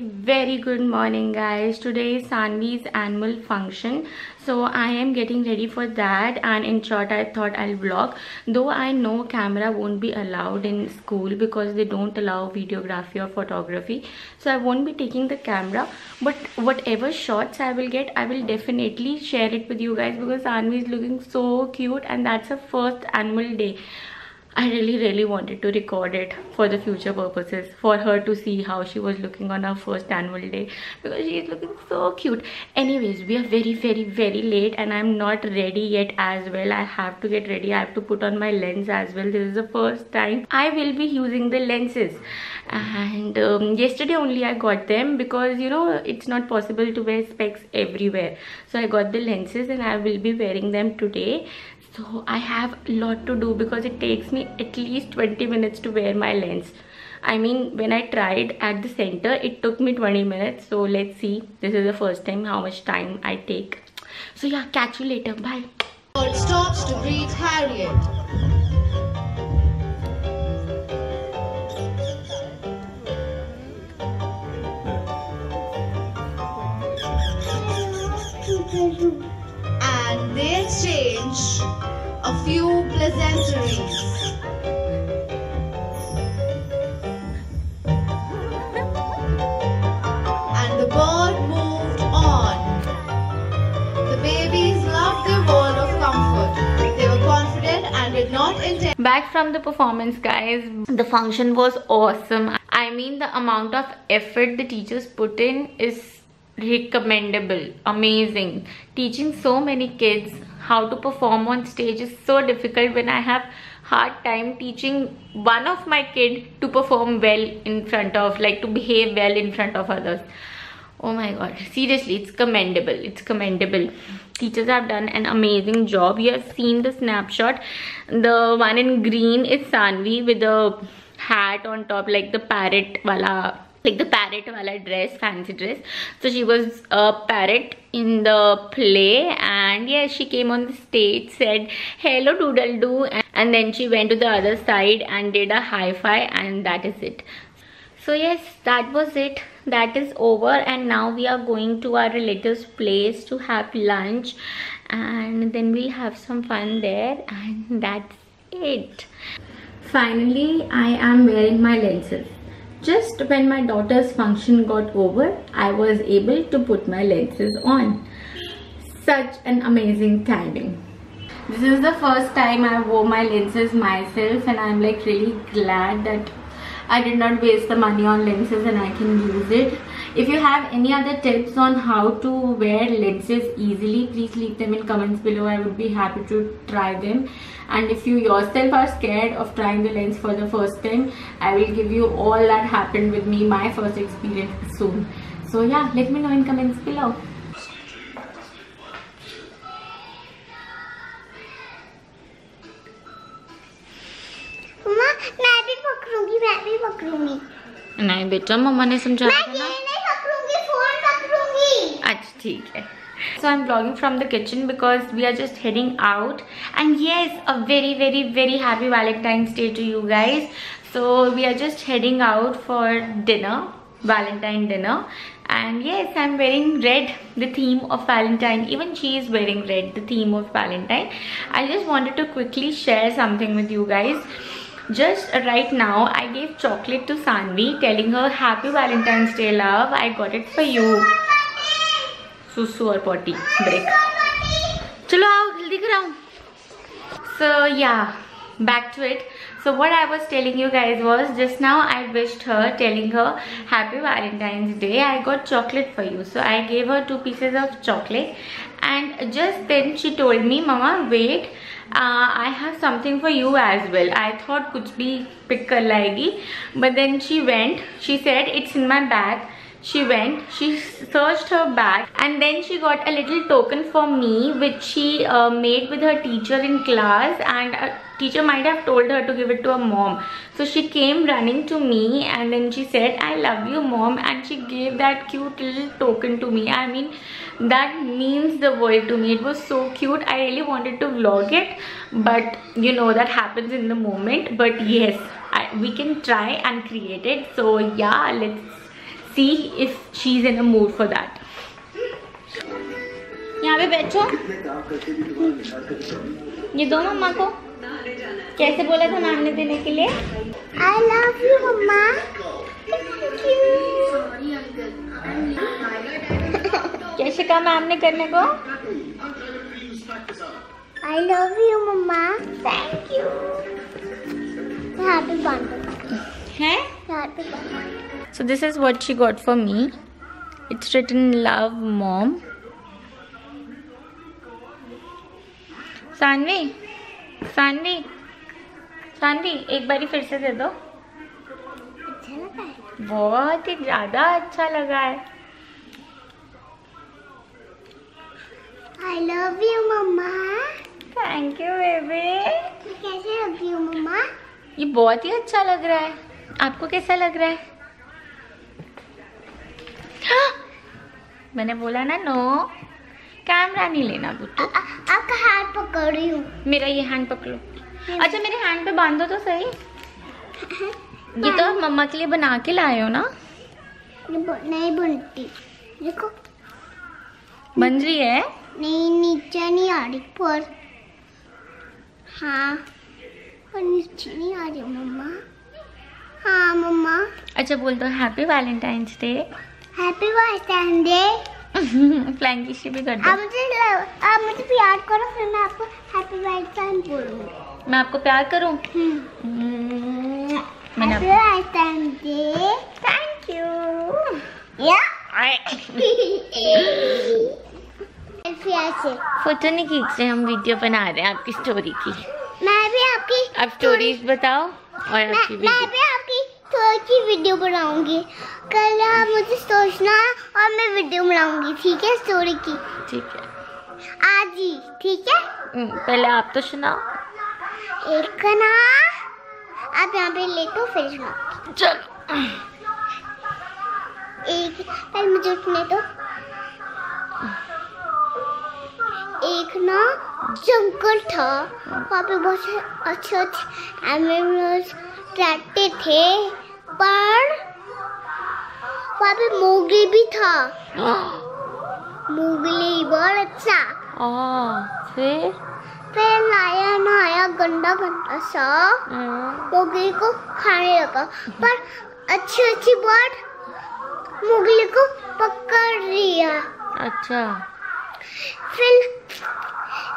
very good morning guys. Today is Sanvi's annual function, so I am getting ready for that, and in short I thought I'll vlog, though I know camera won't be allowed in school because they don't allow videography or photography, so I won't be taking the camera, but whatever shots I will get, I will definitely share it with you guys because Sanvi is looking so cute and that's her first annual day. I really wanted to record it for the future purposes, for her to see how she was looking on her first annual day because she is looking so cute. Anyways, we are very late and I'm not ready yet as well. I have to get ready. I have to put on my lens as well. This is the first time I will be using the lenses, and yesterday only I got them because you know it's not possible to wear specs everywhere, so I got the lenses and I will be wearing them today. So I have a lot to do because it takes me at least 20 minutes to wear my lens. I mean, when I tried at the center, it took me 20 minutes. So let's see. This is the first time how much time I take. So yeah, catch you later. Bye. Bird stops to greet Harriet. And they exchange a few pleasantries. And the bird moved on. The babies loved their world of comfort. They were confident and did not intend. Back from the performance, guys. The function was awesome. I mean, the amount of effort the teachers put in is recommendable, amazing. Teaching so many kids how to perform on stage is so difficult when I have hard time teaching one of my kid to perform well in front of, like to behave well in front of others. Oh my god, seriously, it's commendable. It's commendable. Teachers have done an amazing job. You have seen the snapshot. The one in green is Sanvi with the hat on top, like the parrot wala dress, fancy dress. So she was a parrot in the play, and yes, she came on the stage, said hello doodle doo, and then she went to the other side and did a high five, and that is it. So yes, that was it. That is over, and now we are going to our relative's place to have lunch, and then we'll have some fun there, and that's it. Finally, I am wearing my lenses. Just when my daughter's function got over, I was able to put my lenses on. Such an amazing timing. This is the first time I wore my lenses myself, and I'm like really glad that I did not waste the money on lenses and I can use it. If you have any other tips on how to wear lenses easily, please leave them in comments below. I would be happy to try them. And if you yourself are scared of trying the lens for the first time, I will give you all that happened with me, my first experience soon. So yeah, let me know in comments below. मैं भी पकड़ूंगी नहीं बेटा, मम्मा ने समझाया था ना। मैं नहीं पकड़ूंगी, फोन पकड़ूंगी। अच्छा ठीक है. So I'm vlogging from the kitchen because we are just heading out, and yes, a very happy Valentine's Day to you guys. So we are just heading out for dinner, Valentine dinner, and yes, I'm wearing red, the theme of Valentine. Even she is wearing red, the theme of Valentine. I just wanted to quickly share something with you guys. Just right now, I gave chocolate to Sanvi, telling her Happy Valentine's Day, love. I got it for you. Susu or potty break. Chalo आओ जल्दी कराओ. So yeah, back to it. So what I was telling you guys was, just now I wished her, telling her Happy Valentine's Day. I got chocolate for you. So I gave her 2 pieces of chocolate, and just then she told me, Mama, wait. I have something for you as well. I thought कुछ भी pick कर लाएगी, but then she went. She said it's in my bag. She went, she searched her bag, and then she got a little token for me which she made with her teacher in class, and a teacher might have told her to give it to her mom. So she came running to me, and then she said, I love you mom, and she gave that cute little token to me. I mean, that means the world to me. It was so cute. I really wanted to vlog it, but you know that happens in the moment. But yes, we can try and create it. So yeah, let's see if she's in a mood for that. यहाँ पे बैठो, ये दो मम्मा को। कैसे बोला था ma'am ने देने के लिए? I love you मम्मा। कैसे कहा मैम ने करने को? I love you mamma. Thank you। यहाँ पे बांधो। हैं? यहाँ पे बांधो। So this is what she got for me. It's written love mom. Saanvi, Saanvi, Saanvi, एक बारी फिर से दे दो। अच्छा लगा है? बहुत ही ज्यादा अच्छा लगा है। I love you मम्मा। Thank you baby. कैसे लगी हूँ मम्मा? ये बहुत ही अच्छा लग रहा है। आपको कैसा लग रहा है? मैंने बोला ना नो, कैमरा नहीं लेना बुट्टू। आपका हाथ पकड़ रही हूँ। मेरा ये हैंड पकड़ो। अच्छा मेरे हैंड पे बांधो तो सही। ये तो आप मम्मा के लिए बना के लाए हो ना? नहीं बनती, देखो बन रही है। नहीं, नीचे नहीं आ रही पर। हाँ, पर नीचे नहीं आ रही मम्मा। हाँ मम्मा। अच्छा बोल दो happy Valentine's day. Happy Valentine day. Flying kiss भी कर दो। आप मुझे प्यार करो, फिर मैं आपको हैप्पी वैलेंटाइन बोलूँगी। मैं आपको प्यार करूं? Happy Valentine day. Thank you. Photo नहीं खींच रहे, हम वीडियो बना रहे हैं आपकी स्टोरी की। मैं भी आपकी आप स्टोरीज बताओ और आपकी मैं वीडियो। भी आपकी स्टोरी की वीडियो बनाऊंगी। कल आप मुझे सोचना और मैं वीडियो बनाऊंगी, ठीक है? स्टोरी की ठीक है आज ही, ठीक है? पहले आप तो सुनाओ। एक ना, आप यहाँ पे लेटो फिर सुनाओ। चलो एक पहले मुझे उठने दो। एक ना जंगल था, वहाँ पे बहुत से अच्छे एनिमल्स रहते थे, पर वहाँ पे मोगली भी था। मोगली बहुत अच्छा। फिर लायन आया गंदा गंदा सा, मोगली को खाने लगा, पर अच्छी अच्छी बात मोगली को पकड़ लिया। अच्छा फिर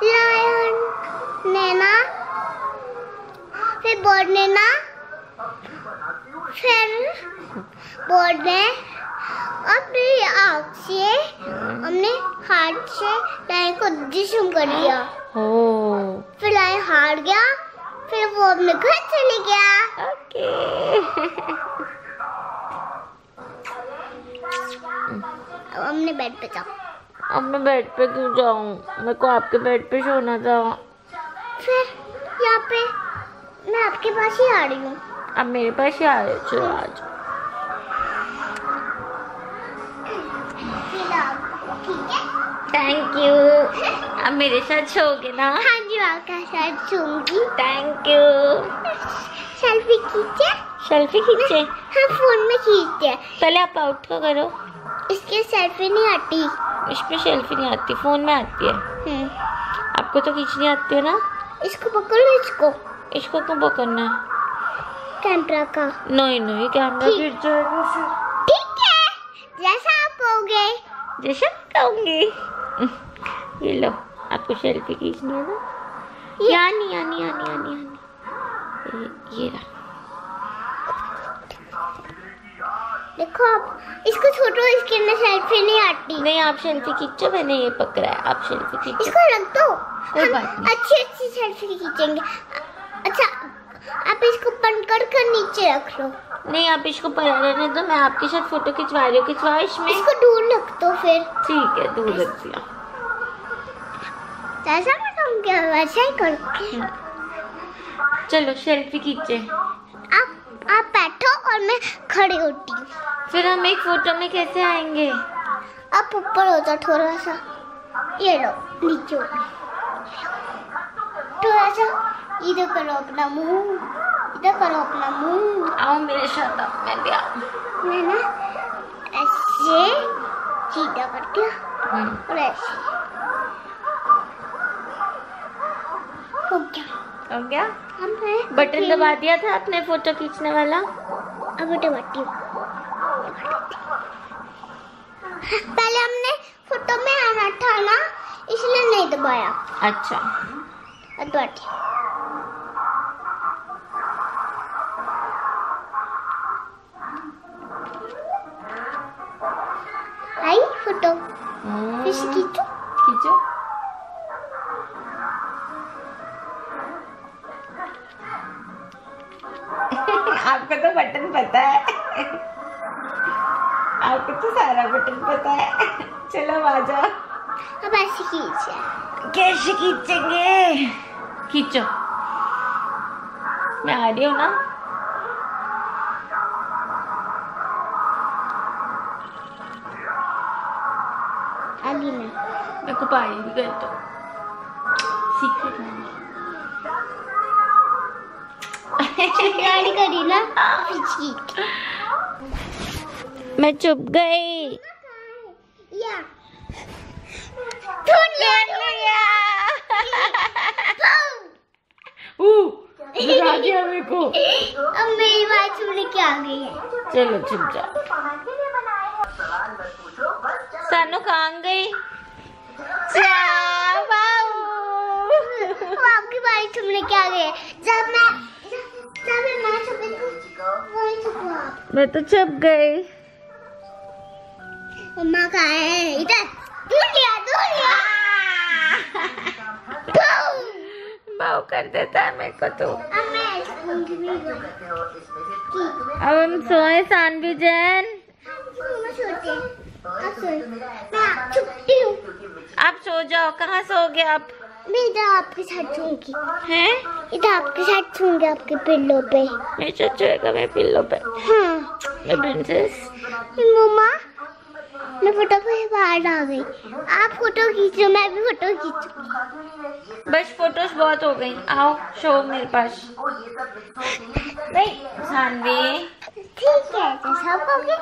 लायन ने ना, फिर बर्ड ने ना, फिर बर्ड ने अपनी आँख से, हमने हाथ से लायन को जिस्म कर दिया। फिर लायन हार गया, फिर वो अपने घर चले गया। ओके अब हमने बेड पे जाओ। अब मैं बेड पे क्यों जाऊँ? मेरे को आपके बेड पे सोना था। फिर यहाँ पे मैं आपके पास ही आ रही हूँ। अब मेरे पास ही आ रहे हो? चलो आज। ठीक है? Thank you. अब मेरे साथ सोओगे ना? हाँ जी, मैं आपके साथ सोऊंगी। Thank you. सेल्फी खींचे? सेल्फी खींचे? हाँ, फोन में खींचते हैं। पहले आप आउट का करो। इसके सेल्फी नहीं आती। इसमें सेल्फी नहीं आती, फोन में आती है। आपको तो खींचनी आती है ना? इसको पकड़ो, इसको। इसको क्यों पकड़ना है? कैमरा का। नहीं नहीं, कैमरा गिर जाएगा। ठीक है, जैसा आप कहोगे। जैसा कहूँगी। ये लो, आपको सेल्फी खींचनी है ना? यानी ये रहा। देखो आप इसको छोड़ो, इसके अंदर सेल्फी नहीं आती। नहीं, आप सेल्फी खींचो, मैंने ये पकड़ा है, आप सेल्फी खींचो। इसको रख दो, कोई बात नहीं। अच्छी अच्छी सेल्फी खींचेंगे। अच्छा, आप इसको पकड़ कर नीचे रख लो। नहीं, आप इसको पकड़ रहने दो, मैं आपके साथ फोटो खिंचवा रही हूँ। खिंचवाओ इसमें। इसको दूर रख दो फिर। ठीक है, दूर रख दिया। जैसा मैं कहूँगी वैसा ही करोगे। चलो सेल्फी खींचे। आप बैठो और मैं खड़ी होती हूँ। फिर हम एक फोटो में कैसे आएंगे? आप ऊपर हो जाओ थोड़ा सा। ये लो, नीचे थोड़ा सा। इधर करो अपना मुंह, इधर करो अपना मुंह। आओ मेरे साथ, आओ, मैं भी आऊँ। मैं ना ऐसे सीधा कर दिया और ऐसे हो गया। बटन दबा दिया था आपने फोटो खींचने वाला। अब दबाती हूँ। पहले हमने फोटो में आना था ना, इसलिए नहीं दबाया। अच्छा, अब दबाती हूँ। आई फोटो फिर से खींचो। खींचो। आपको तो बटन पता है। आपको तो सारा बटन पता है। चलो आ जाओ। अब ऐसे खींचे। कैसे खींचेंगे? खींचो। मैं आ रही हूँ ना। आगे में मेरे को पारी भी कर दो। सीक्रेट में गाड़ी करी ना पीछे। मैं चुप गई। या बुला दिया मेरे को। अब मेरी बात सुनने की आ गई है। चलो चुप जाओ। सानू कहाँ गई? आपकी बात सुनने की आ गई है। जब मैं छुपी वही छुपो आप। मैं तो छुप गई। मम्मा कहाँ है? इधर। ढूंढ लिया। बाव कर देता है मेरे को तो। अब मैं अब हम सोए सानवी जैन। मैं छुपती हूँ। आप सो जाओ। कहाँ सोओगे आप? मैं इधर आपके साथ सोऊंगी। हैं? इधर आपके साथ सोऊंगी, आपके पिल्लो पे। मैं सोएगा मैं पिल्लो पे। हाँ। मैं प्रिंसेस। मम्मा मैं फोटो पे बाहर आ गई। आप फोटो खींचो, मैं भी फोटो खींचूंगी। बस फोटोज बहुत हो गई। आओ शो मेरे पास। नहीं सानवी। ठीक है, तो सब हो गया।